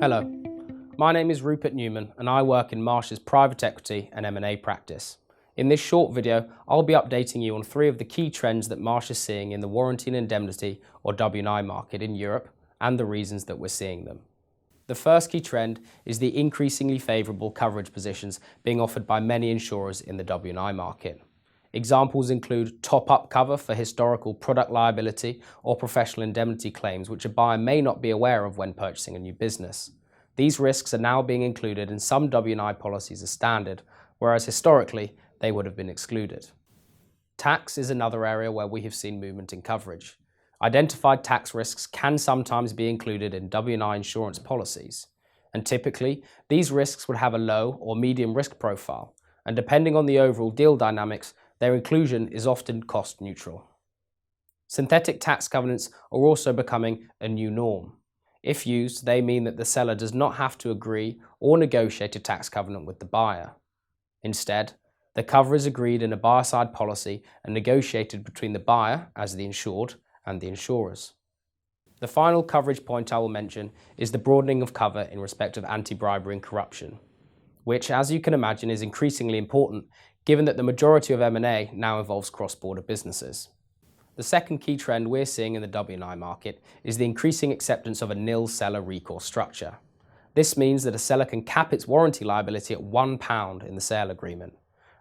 Hello, my name is Rupert Newman and I work in Marsh's private equity and M&A practice. In this short video, I'll be updating you on 3 of the key trends that Marsh is seeing in the warranty and indemnity or W&I market in Europe and the reasons that we're seeing them. The first key trend is the increasingly favourable coverage positions being offered by many insurers in the W&I market. Examples include top-up cover for historical product liability or professional indemnity claims which a buyer may not be aware of when purchasing a new business. These risks are now being included in some W&I policies as standard, whereas historically they would have been excluded. Tax is another area where we have seen movement in coverage. Identified tax risks can sometimes be included in W&I insurance policies, and typically these risks would have a low or medium risk profile, and depending on the overall deal dynamics, their inclusion is often cost neutral. Synthetic tax covenants are also becoming a new norm. If used, they mean that the seller does not have to agree or negotiate a tax covenant with the buyer. Instead, the cover is agreed in a buyer-side policy and negotiated between the buyer, as the insured, and the insurers. The final coverage point I will mention is the broadening of cover in respect of anti-bribery and corruption, which, as you can imagine, is increasingly important given that the majority of M&A now involves cross-border businesses. The second key trend we're seeing in the W&I market is the increasing acceptance of a nil seller recourse structure. This means that a seller can cap its warranty liability at £1 in the sale agreement.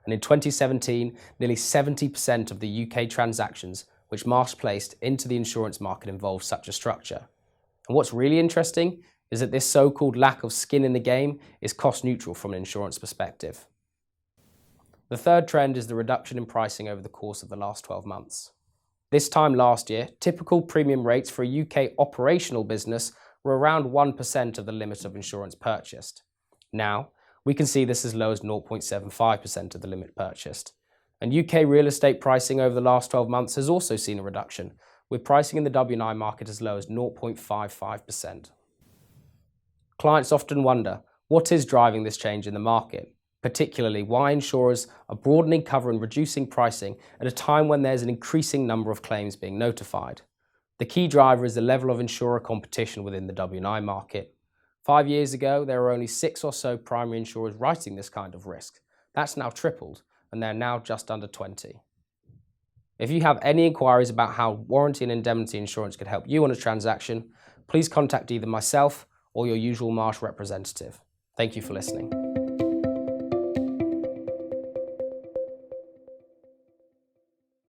And in 2017, nearly 70% of the UK transactions which Marsh placed into the insurance market involved such a structure. And what's really interesting is that this so-called lack of skin in the game is cost neutral from an insurance perspective. The third trend is the reduction in pricing over the course of the last 12 months. This time last year, typical premium rates for a UK operational business were around 1% of the limit of insurance purchased. Now, we can see this as low as 0.75% of the limit purchased. And UK real estate pricing over the last 12 months has also seen a reduction, with pricing in the W&I market as low as 0.55%. Clients often wonder, what is driving this change in the market? Particularly why insurers are broadening cover and reducing pricing at a time when there's an increasing number of claims being notified. The key driver is the level of insurer competition within the W&I market. 5 years ago, there were only 6 or so primary insurers writing this kind of risk. That's now tripled, and they're now just under 20. If you have any inquiries about how warranty and indemnity insurance could help you on a transaction, please contact either myself or your usual Marsh representative. Thank you for listening.